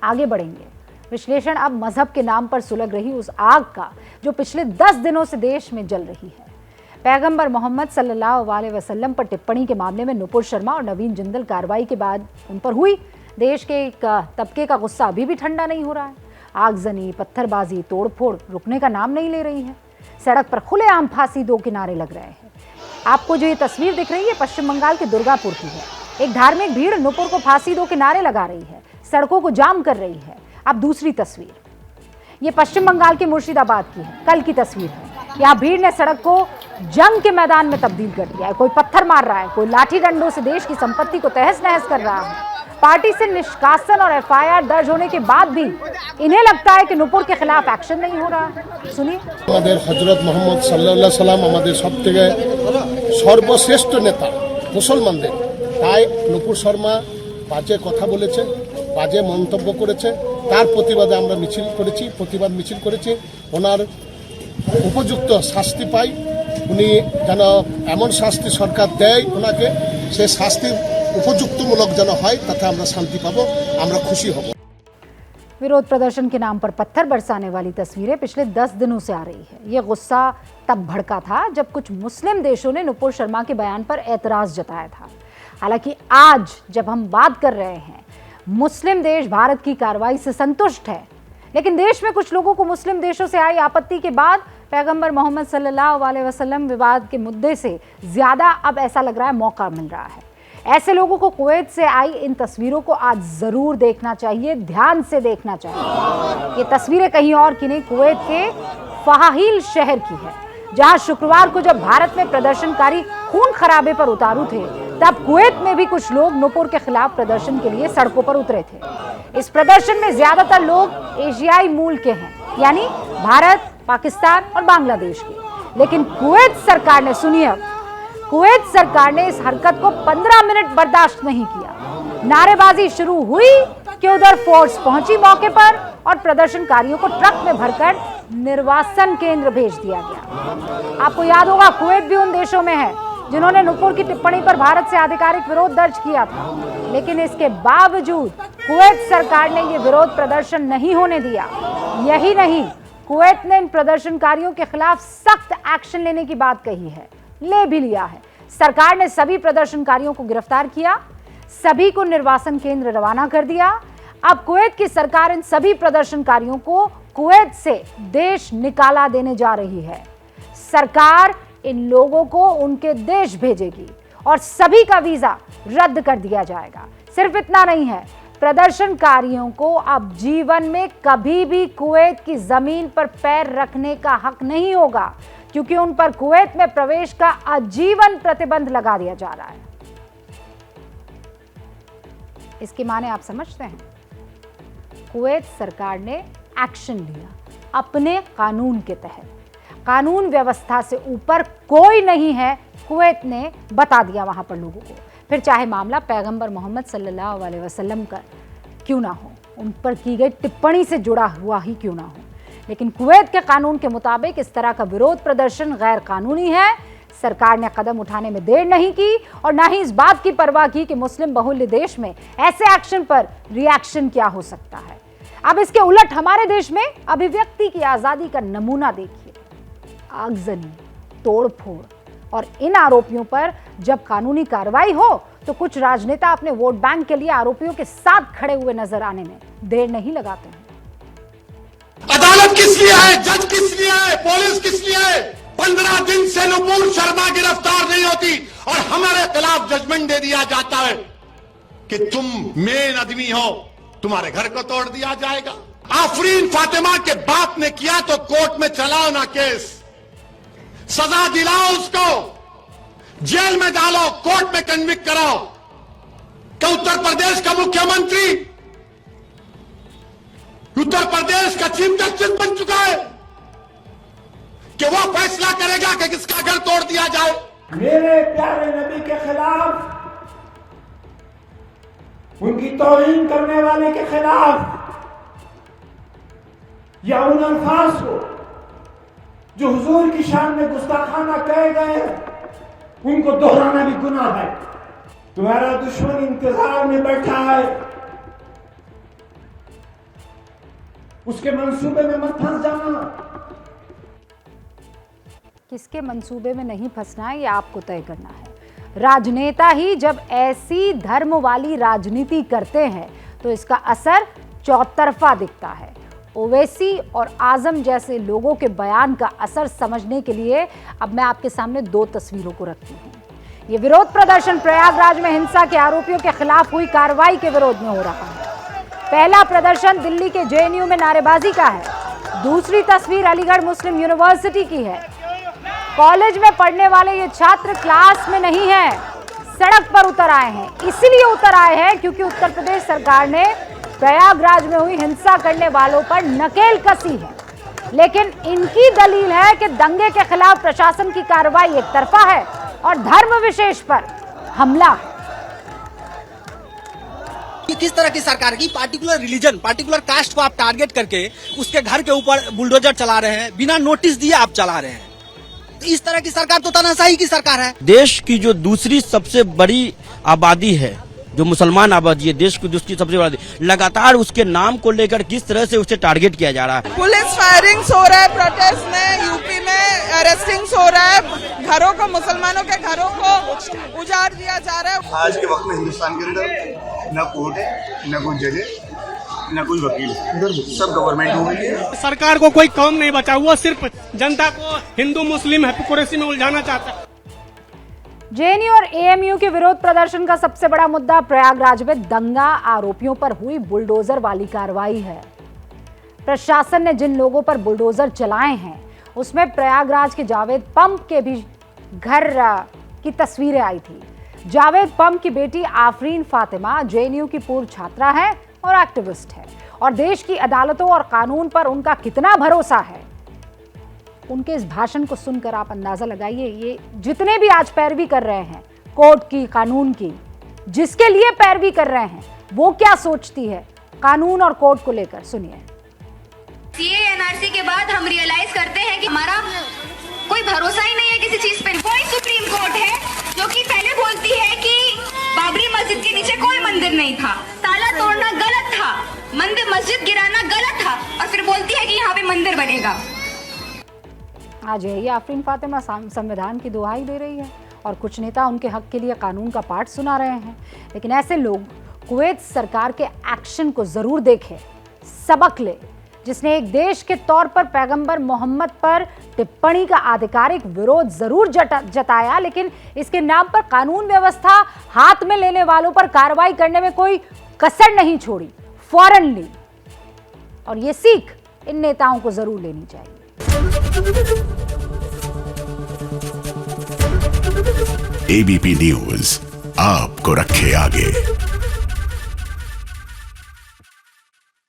आगे बढ़ेंगे। विश्लेषण अब मजहब के नाम पर सुलग रही उस आग का जो पिछले 10 दिनों से देश में जल रही है। पैगंबर मोहम्मद सल्लल्लाहु अलैहि वसल्लम पर टिप्पणी के मामले में नुपुर शर्मा और नवीन जिंदल कार्रवाई के बाद उन पर हुई देश के एक तबके का गुस्सा अभी भी ठंडा नहीं हो रहा है। आगजनी, पत्थरबाजी, तोड़फोड़ रुकने का नाम नहीं ले रही है। सड़क पर खुलेआम फांसी दो किनारे लग रहे हैं। आपको जो ये तस्वीर दिख रही है पश्चिम बंगाल के दुर्गापुर की है। एक धार्मिक भीड़ नुपुर को फांसी दो किनारे लगा रही है, सड़कों को जाम कर रही है। अब दूसरी तस्वीर, ये पश्चिम बंगाल के मुर्शिदाबाद की है, कल की तस्वीर है। यहाँ भीड़ ने सड़क को जंग के मैदान में तब्दील कर दिया है। कोई पत्थर मार रहा है, कोई लाठी डंडों से देश की संपत्ति को तहस नहस कर रहा है। पार्टी से निष्कासन और एफआईआर दर्ज होने के बाद भी इन्हें लगता है कि नुपुर के खिलाफ एक्शन नहीं हो रहा है। सुनिए। हजरत मोहम्मद सल्लल्लाहु अलैहि वसल्लम सबथेके सर्वश्रेष्ठ नेता मुसलमानদের, তাই নুপুর শর্মা বাজে কথা বলেছে, বাজে মন্তব্য করেছে, তার প্রতিবাদে আমরা মিছিল করেছি, প্রতিবাদ মিছিল করেছি। ওনার উপযুক্ত শাস্তি পাই, উনি যেন এমন শাস্তি সরকার দেয় ওনাকে, সে শাস্তি উপযুক্তমূলক যেন হয়, তাতে আমরা শান্তি পাবো, আমরা খুশি হব। विरोध प्रदर्शन के नाम पर पत्थर बरसाने वाली तस्वीरें पिछले 10 दिनों से आ रही है। ये गुस्सा तब भड़का था जब कुछ मुस्लिम देशों ने नुपुर शर्मा के बयान पर एतराज जताया था। हालांकि आज जब हम बात कर रहे हैं, मुस्लिम देश भारत की कार्रवाई से संतुष्ट है, लेकिन देश में कुछ लोगों को मुस्लिम देशों से आई आपत्ति के बाद पैगंबर मोहम्मद सल्लल्लाहु अलैहि वसल्लम विवाद के मुद्दे से ज्यादा अब ऐसा लग रहा है मौका मिल रहा है। ऐसे लोगों को कुवैत से आई इन तस्वीरों को आज जरूर देखना चाहिए, ध्यान से देखना चाहिए। ये तस्वीरें कहीं और की नहीं, कुवैत के फहाहिल शहर की है, जहां शुक्रवार को जब भारत में प्रदर्शनकारी खून खराबे पर उतारू थे, तब कुवैत में भी कुछ लोग नुपुर के खिलाफ प्रदर्शन के लिए सड़कों पर उतरे थे। इस प्रदर्शन में ज्यादातर लोग एशियाई मूल के हैं, यानी भारत, पाकिस्तान और बांग्लादेश के। लेकिन कुवैत सरकार ने, सुनिए, कुवैत सरकार ने इस हरकत को 15 मिनट बर्दाश्त नहीं किया। नारेबाजी शुरू हुई कि उधर फोर्स पहुंची मौके पर और प्रदर्शनकारियों को ट्रक में भरकर निर्वासन केंद्र भेज दिया गया। आपको याद होगा, कुवैत भी उन देशों में है जिन्होंने नुपुर की टिप्पणी पर भारत से आधिकारिक विरोध दर्ज किया था। लेकिन इसके बावजूद कुवैत सरकार ने यह विरोध प्रदर्शन नहीं होने दिया। यही नहीं, कुवैत ने इन प्रदर्शनकारियों के खिलाफ सख्त एक्शन लेने की बात कही है, ले भी लिया है। सरकार ने सभी प्रदर्शनकारियों को गिरफ्तार किया, सभी को निर्वासन केंद्र रवाना कर दिया। अब कुवैत की सरकार इन सभी प्रदर्शनकारियों को कुवैत से देश निकाला देने जा रही है। सरकार इन लोगों को उनके देश भेजेगी और सभी का वीजा रद्द कर दिया जाएगा। सिर्फ इतना नहीं है, प्रदर्शनकारियों को अब जीवन में कभी भी कुवैत की जमीन पर पैर रखने का हक नहीं होगा, क्योंकि उन पर कुवैत में प्रवेश का आजीवन प्रतिबंध लगा दिया जा रहा है। इसके माने आप समझते हैं? कुवैत सरकार ने एक्शन लिया अपने कानून के तहत। कानून व्यवस्था से ऊपर कोई नहीं है, कुवैत ने बता दिया वहां पर लोगों को। फिर चाहे मामला पैगंबर मोहम्मद सल्लल्लाहु अलैहि वसल्लम का क्यों ना हो, उन पर की गई टिप्पणी से जुड़ा हुआ ही क्यों ना हो, लेकिन कुवैत के कानून के मुताबिक इस तरह का विरोध प्रदर्शन गैर कानूनी है। सरकार ने कदम उठाने में देर नहीं की और ना ही इस बात की परवाह की कि मुस्लिम बहुल्य देश में ऐसे एक्शन पर रिएक्शन क्या हो सकता है। अब इसके उलट हमारे देश में अभिव्यक्ति की आजादी का नमूना देखिए। आगजनी, तोड़फोड़ और इन आरोपियों पर जब कानूनी कार्रवाई हो तो कुछ राजनेता अपने वोट बैंक के लिए आरोपियों के साथ खड़े हुए नजर आने में देर नहीं लगाते हैं। अदालत किस लिए है, जज किस लिए है, पुलिस किस लिए है? 15 दिन से नुपुर शर्मा गिरफ्तार नहीं होती और हमारे खिलाफ जजमेंट दे दिया जाता है कि तुम मेन आदमी हो, तुम्हारे घर को तोड़ दिया जाएगा। आफरीन फातिमा के बाप ने किया तो कोर्ट में चलाओ ना केस, सजा दिलाओ उसको, जेल में डालो, कोर्ट में कन्विक्ट कराओ। क्या उत्तर प्रदेश का मुख्यमंत्री, उत्तर प्रदेश का चीफ जस्टिस बन चुका है कि वो फैसला करेगा कि किसका घर तोड़ दिया जाए? मेरे प्यारे नबी के खिलाफ, उनकी तौहीन करने वाले के खिलाफ, या उन अल्फाज को जो हुजूर की शान में गुस्ताखाना कहे गए उनको दोहराना भी गुनाह है। तुम्हारा दुश्मन इंतजार में बैठा है, उसके मंसूबे में मत फंस जाना। किसके मंसूबे में नहीं फंसना है ये आपको तय करना है। राजनेता ही जब ऐसी धर्म वाली राजनीति करते हैं तो इसका असर चौतरफा दिखता है। ओवैसी और आजम जैसे लोगों के बयान का असर समझने के लिए अब मैं आपके सामने दो तस्वीरों को रखती हूँ। ये विरोध प्रदर्शन प्रयागराज में हिंसा के आरोपियों के खिलाफ हुई कार्रवाई के विरोध में हो रहा है। पहला प्रदर्शन दिल्ली के जेएनयू में नारेबाजी का है। दूसरी तस्वीर अलीगढ़ मुस्लिम यूनिवर्सिटी की है। कॉलेज में पढ़ने वाले ये छात्र क्लास में नहीं है, सड़क पर उतर आए हैं। इसलिए उतर आए हैं क्योंकि उत्तर प्रदेश सरकार ने प्रयागराज में हुई हिंसा करने वालों पर नकेल कसी है। लेकिन इनकी दलील है कि दंगे के खिलाफ प्रशासन की कार्रवाई एक तरफा है और धर्म विशेष पर हमला है। किस तरह की सरकार की पार्टिकुलर रिलीजन, पार्टिकुलर कास्ट को आप टारगेट करके उसके घर के ऊपर बुलडोजर चला रहे हैं, बिना नोटिस दिए आप चला रहे हैं। तो इस तरह की सरकार तो तानाशाही की सरकार है। देश की जो दूसरी सबसे बड़ी आबादी है, जो मुसलमान आबादी है, देश की दूसरी सबसे बड़ी, लगातार उसके नाम को लेकर किस तरह से उसे टारगेट किया जा रहा है। पुलिस फायरिंग्स हो रहा है, प्रोटेस्ट में यूपी में अरेस्टिंग्स हो रहा है, घरों को, मुसलमानों के घरों को उजाड़ दिया जा रहा है। आज के वक्त में हिंदुस्तान के अंदर न कोर्ट है, न कोई जज है, न कोई वकील है, सब गवर्नमेंट हो गई है। सरकार को कोई काम नहीं बचा हुआ, सिर्फ जनता को हिंदू मुस्लिम हिपोक्रेसी में उलझाना चाहता है। जेएनयू और एएमयू के विरोध प्रदर्शन का सबसे बड़ा मुद्दा प्रयागराज में दंगा आरोपियों पर हुई बुलडोजर वाली कार्रवाई है। प्रशासन ने जिन लोगों पर बुलडोजर चलाए हैं उसमें प्रयागराज के जावेद पंप के भी घर की तस्वीरें आई थी। जावेद पंप की बेटी आफरीन फातिमा जेएनयू की पूर्व छात्रा है और एक्टिविस्ट है और देश की अदालतों और कानून पर उनका कितना भरोसा है, उनके इस भाषण को सुनकर आप अंदाजा लगाइए। ये जितने भी आज पैरवी कर रहे हैं कोर्ट की, कानून की, जिसके लिए पैरवी कर रहे हैं वो क्या सोचती है कानून और कोर्ट को लेकर, सुनिए। सीए एनआरसी के बाद हम रियलाइज करते हैं कि हमारा कोई भरोसा ही नहीं है किसी चीज पे। कोई सुप्रीम कोर्ट है जो कि पहले बोलती है कि बाबरी मस्जिद के नीचे कोई मंदिर नहीं था, ताला तोड़ना गलत था, मंदिर मस्जिद गिराना गलत था, और फिर बोलती है कि यहाँ पे मंदिर बनेगा। आज ये आफरीन फातिमा संविधान की दुहाई दे रही है और कुछ नेता उनके हक के लिए कानून का पाठ सुना रहे हैं। लेकिन ऐसे लोग कुवैत सरकार के एक्शन को जरूर देखें, सबक ले, जिसने एक देश के तौर पर पैगंबर मोहम्मद पर टिप्पणी का आधिकारिक विरोध जरूर जताया, लेकिन इसके नाम पर कानून व्यवस्था हाथ में लेने वालों पर कार्रवाई करने में कोई कसर नहीं छोड़ी, फौरन ली। और ये सीख इन नेताओं को जरूर लेनी चाहिए। एबीपी न्यूज आपको रखे आगे।